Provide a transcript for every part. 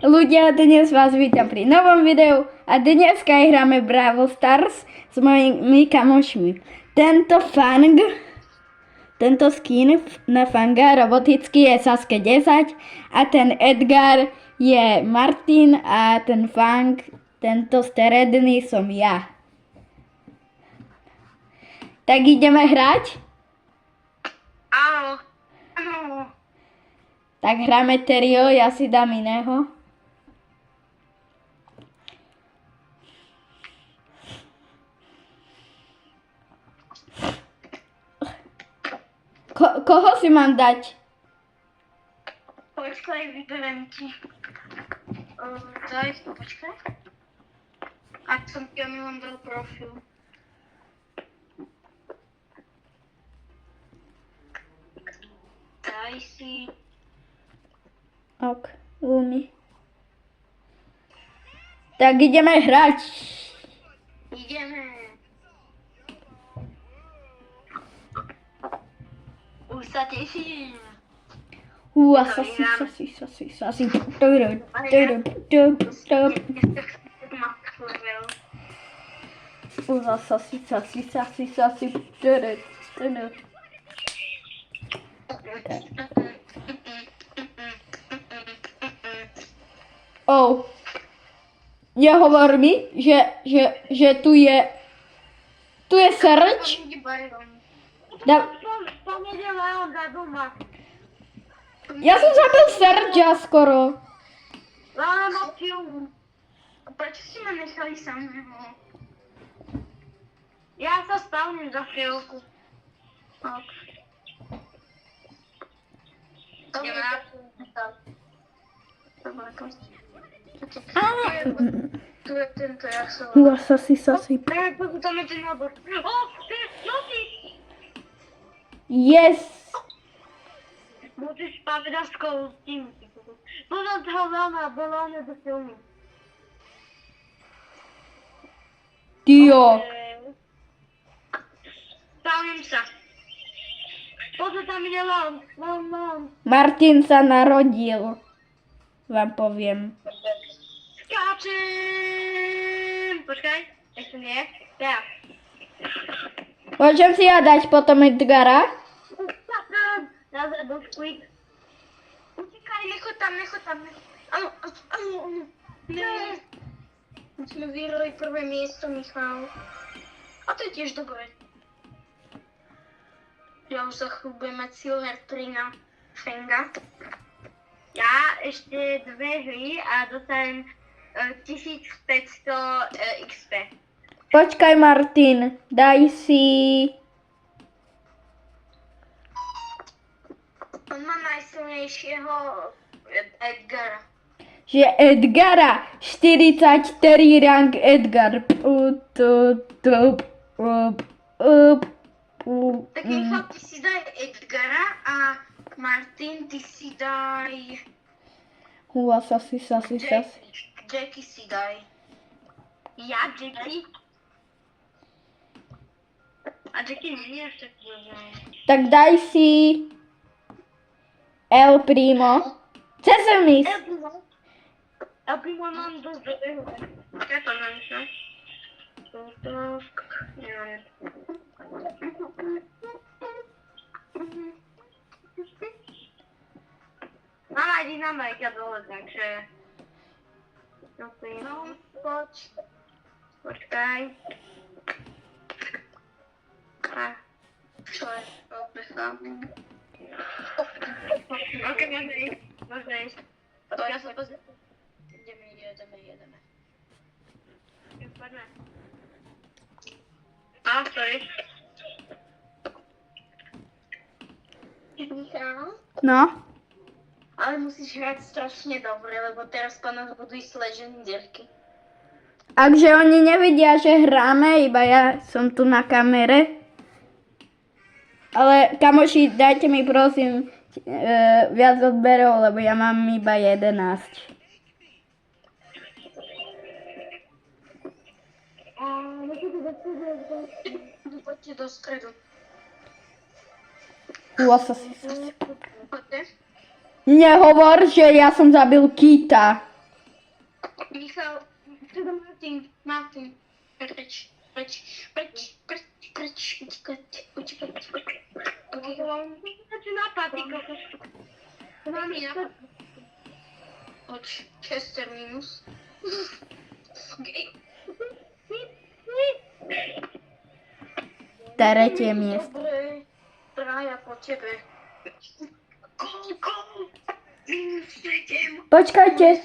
Ľudia, dnes vás vítam pri novom videu a dneska hráme Brawl Stars s mojimi kamošmi. Tento skin na Fanga robotický je Sasuke 10 a ten Edgar je Martin a ten Fang, tento stredný som ja. Tak ideme hrať? Áno. Tak hráme Terio, ja si dám iného. Koho si mám dať? Počkaj, vyberiem ti. Počkaj. Ak som ti len dal profil. Daj si. Ok, Lumi. Tak ideme hrať. Ideme. Už sa teším. Sasi. Oh. Nehovor mi, že tu je srč. Tam ide Leon za doma. Ja som zabil srča skoro. Leon má kill. Prečo si ma nechali samého? Ja sa spavním za chvíľku. Ok. Tu je tento, jak sa volá. Sasi. Tam je ten nábor. Yes. Musíš povedať s tým. Podľa toho Leona, bo Leon je do silný. Dio. Spavním sa. Pozor, tam ide Leon. Martin sa narodil. Vám poviem. Skáčem! Počkaj, ešte nie. Teraz. Môžem si ja dať potom Edgara? Nazad do quick. Utekaj, nechoď tam. Áno. Nie. My sme vyhrali prvé miesto, Michal. A to je tiež dobré. Ja už za chvíľu budem mať Silver 3 na Fenga. Ja ešte 2 hry a dostanem 1500 XP. Počkaj, Martin, daj si... On má najsilnejšieho Edgara. Že Edgara, 43 rank Edgar. Tak Michal, ty si daj Edgara a Martin, ty si daj... Sasi. Jackie si daj. Ja, Jackie? A Jackie nie je tak dobré. Tak daj si... El Primo. Sesamis. El Primo mám dosť dobrého. Ja to mám sa. Mám aj dynamajka dole, takže... Počkaj. A čo je? Obechávam. Ok, môžeme ísť. Ja sa pozriem. Jedeme. Poďme. Sorry. Michal? No. Ale musíš hrať strašne dobre, lebo teraz po nás budú ísť legendárky. Akže oni nevidia, že hráme, iba ja som tu na kamere. Ale kamoši, dajte mi prosím viac odberov, lebo ja mám iba 11. Poďte do stredu. Nehovor, že ja som zabil Kita. Michal, teda Martin. Preč. Utíkať. Čo napadí, Mám nápad. Poď, Chester minus. Tretie miesto. Dobre, traja po tebe. Gol. Minus 7. Počkajte,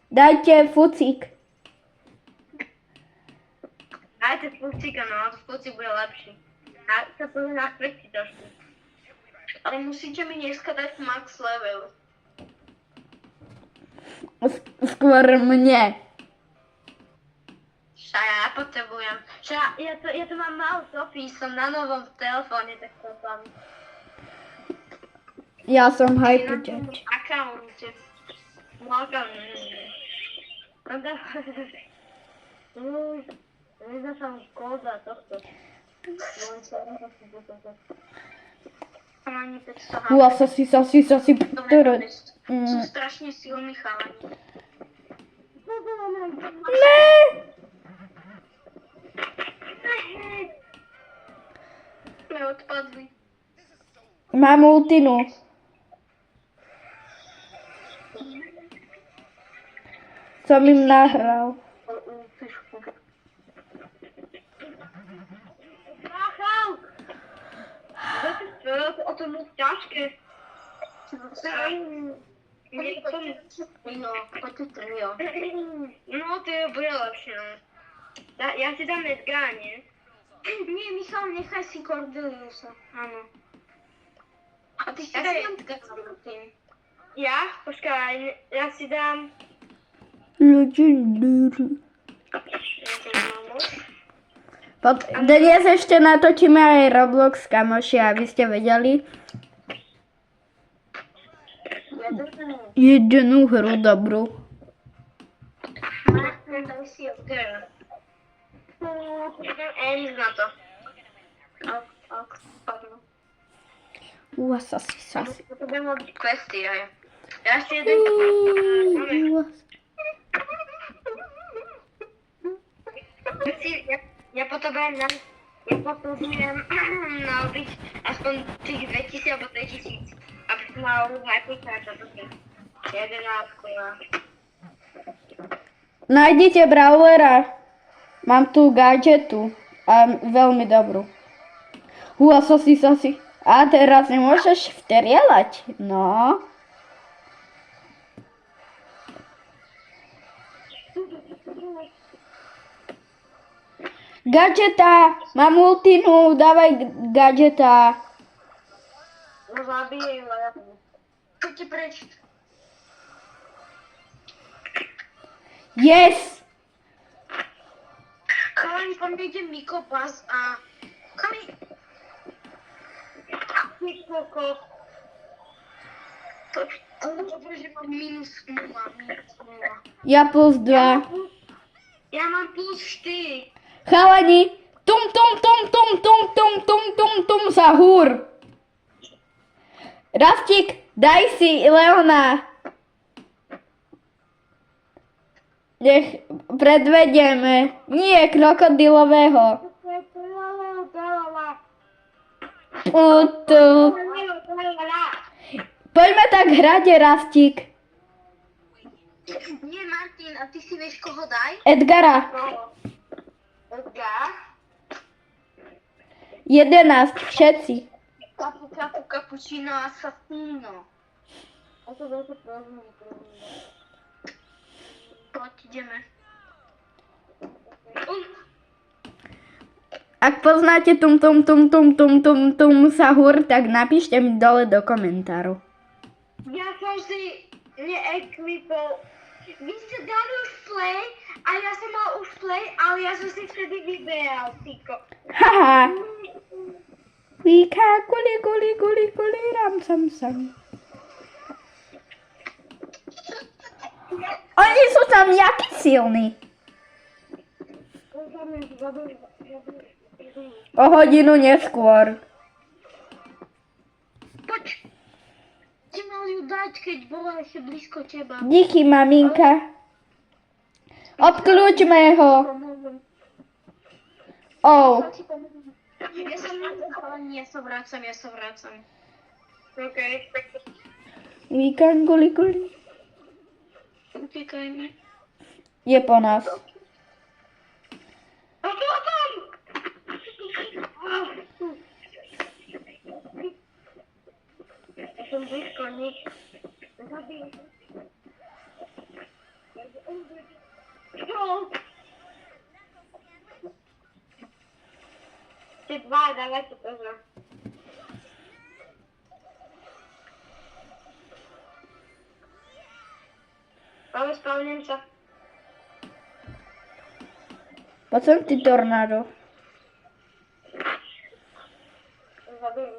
dajte fucík. Dajte Fucika, no, Fucik bude lepší. A sa pozrie na tretí trošku. Ale musíte mi dneska dať max level. Skôr mne. Však ja potrebujem. Však ja to mám málo Sofii, som na novom telefóne, tak to tam. Ja som Na hyperjet. tom akaunte. Nezašam kóda tohto. Chalani 500 Ua, sasi, Dobre, sú strašne silní chalani. Ne! Sme odpadli. Mám ultinu. Som im nahral. Machal! O to moc ťažké. No, poďte trio. No, to je bude lepšie, no. Ja si dám Edgara, nie? Nie, Michal, nechaj si Cordeliusa. Áno. A ty si daj Edgara. Ja? Počkaj, ja si dám... Legendary. Dnes ešte natočíme aj Roblox, kamoši, aby ste vedeli. Jednu hru dobrú. Daj si Edgara. Idem Eris na to. Ua, sasi. To budem robiť questy, aj. Ja ešte jeden... Ja potrebujem narobiť aspoň tých 2000 alebo 3000, aby som mal hypercharge, takže 11, ja. Nájdite Brawlera. Mám tu gadgetu. A veľmi dobrú. Ua, sasi. A teraz nemôžeš vterieľať. No. Gadgeta! Mám ultinu, dávaj gadgeta. No zabijem, ale... Poďte preč. Yes! Chalani, po mne ide Mikopas a... Chalani... Mikoko. Ale dobre, že mám minus 0. Ja plus 2. Ja mám plus 4. Chalani, tum sa húr. Rastík, daj si Leona. Nech predvedieme. Nie krokodilového. Poďme tak hrať, Rastík. Nie, Martin, a ty si vieš, koho daj? Edgara. Edgar? 11, všetci. Cappuccino, assassino. O to veľké problémy. Poď, ideme. Ak poznáte tum sa húr, tak napíšte mi dole do komentárov. Ja som si neekvipol. Vy ste dali už play a ja som mal už play, ale ja som si vtedy vyberal, týko. Haha. Víka, guli, ram, sam. Oni sú tam jakí silní. O hodinu neskôr. Poď. Ty mal ju dať, keď bola ešte blízko teba. Díky, maminka. Obklúčme ho. Oh. Ja sa vracam. OK. Víkend guli. Utekajme. Je po nás. A to tam! Ja som blízko nich. Zabij. Ty dva, dávajte pozor. Ale spavnem sa. Poď sem ty tornádo. Zabili.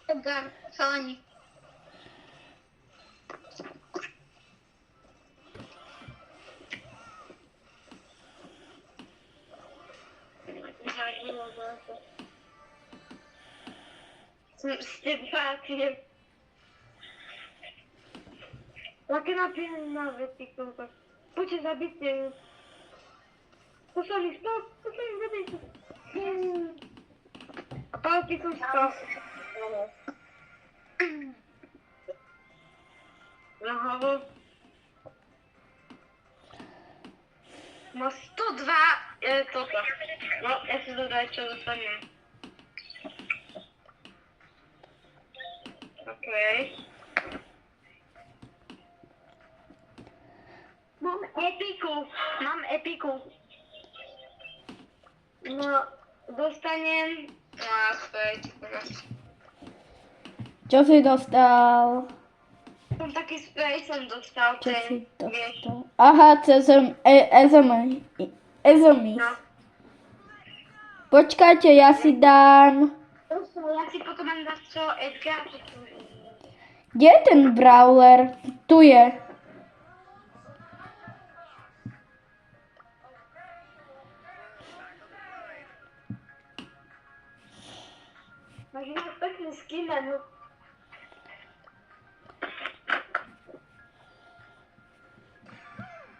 Edgar, chalani. Ste bácie. Také napínavé veci, koľko. Poďte, zabite ju. Posledný, zabite. A pálky som spal. Na hlavu. Má 102 toto. No, ja si dodaj, čo dostanem. Okej. Mám epiku. No, dostanem... Čo si dostal? Som taký spray som dostal, Čo si ten, vieš. dostal? Aha, SMI. No. Počkajte, ja si dám... Ja si potom mám dať čo, Edgar, čo tu je. Kde je ten brawler? Tu je. Máš inak pekný skin, no.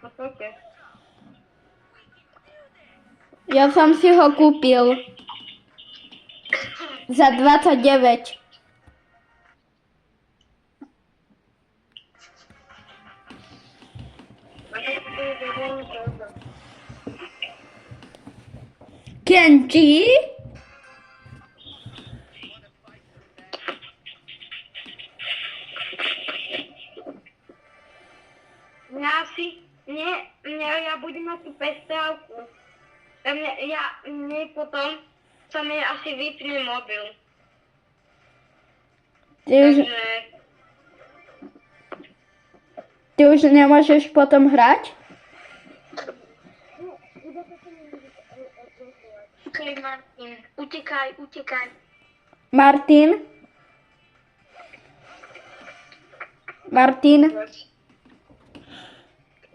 No poďte. Ja som si ho kúpil. Za 29. Kenji? Ja budem mať tú prestávku. Mne potom sa mi asi vypne mobil. Ty už nemôžeš potom hrať? Utekaj, Martin. Utekaj. Martin?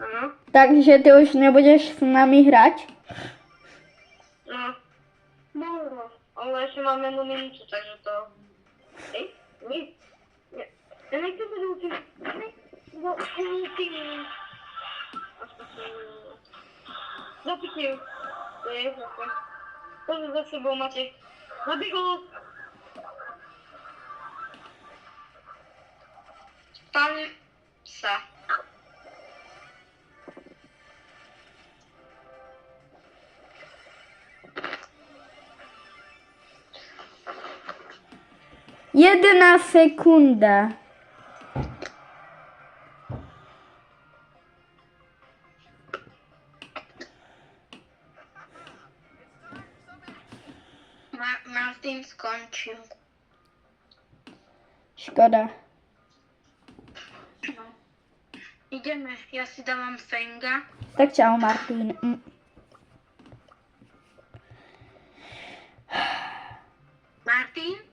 Áno. Takže ty už nebudeš s nami hrať? No. Možno. Ale ešte máme jednu minútu, takže to... Nic. Ja nechcem sa naučiť. Zapite ju. To je zase. Pozor za sebou, máte. Zabegol. Tam sa. Jedna sekunda. Martin skončil. Škoda. No. Ideme, ja si dávam Fenga. Tak čau, Martin. Martin?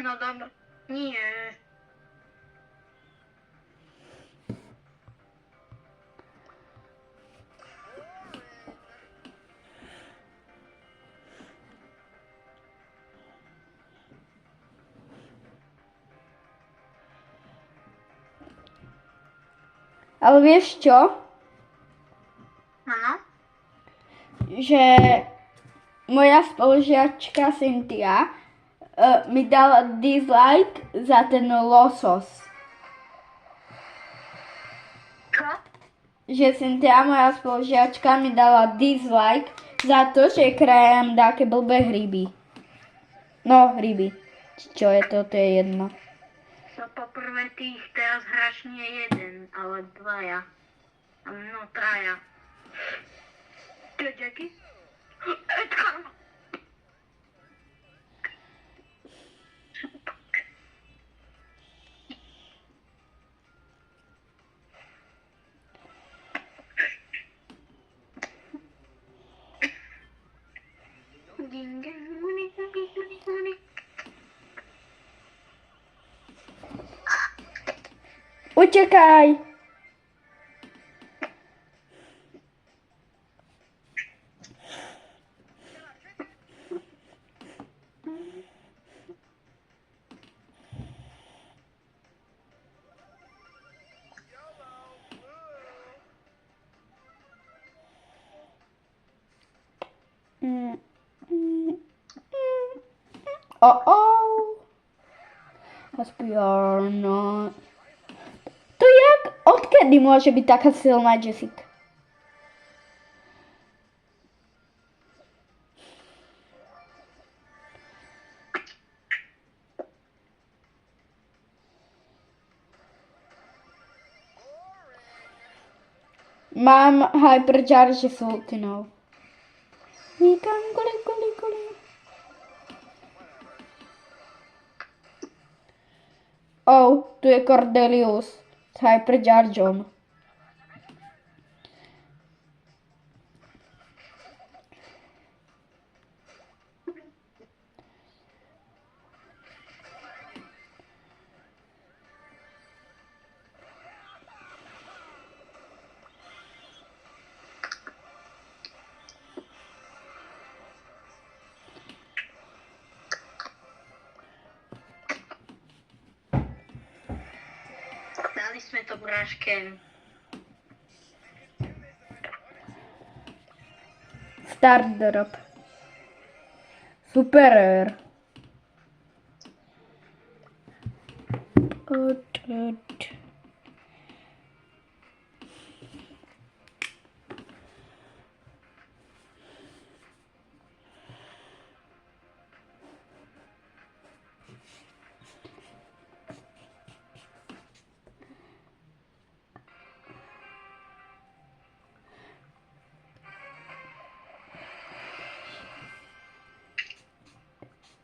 No dobra. Nie. Ale vieš čo? Áno? Že moja spolužiačka Cynthia mi dala dislike za ten losos. Čo? Že Cynthia, moja spolužiačka, mi dala dislike za to, že krajem dáke blbé hryby. No, hryby. Čo je to je jedno. No poprvé ty ich teraz hráš nie jeden, ale dvaja. No, traja. Ty, Jackie? Edgar! Ding, ding, money, money, money, money. Utekaj! Oh. Aspiarno. To jak? Odkedy môže byť taká silná Jessica? Mám hypercharge s ultinou. Nikam, kuli. Oh, tu je Cordelius s hyperchargeom. Dali sme to bráške. Start drop. Super.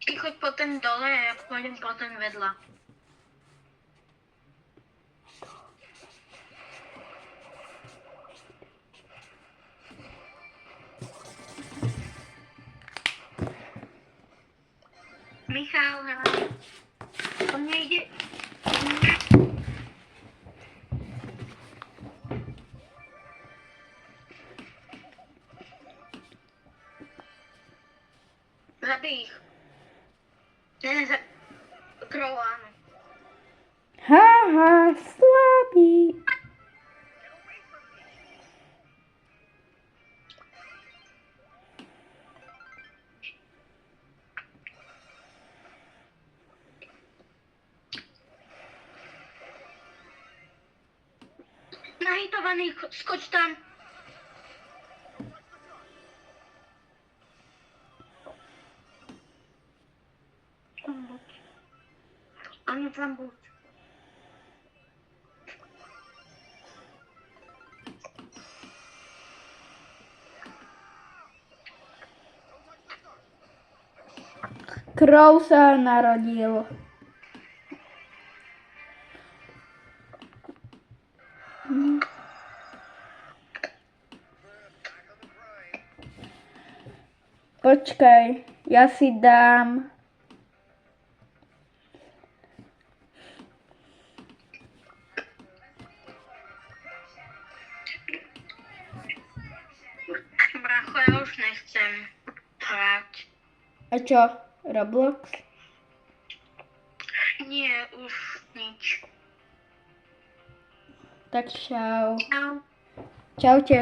Ty choď po ten dole a ja pôjdem po ten vedľa. Michal, hraj. To nejde. Zabij ich. Ne, krov, áno. Haha, slabý. Nahitovaný, skoč tam. Áno, tam buď. Crow sa narodil. Počkaj, ja si dám. Bracho, ja už nechcem hrať. A čo? Roblox? Nie, už nič. Tak čau. Čau. Čaute.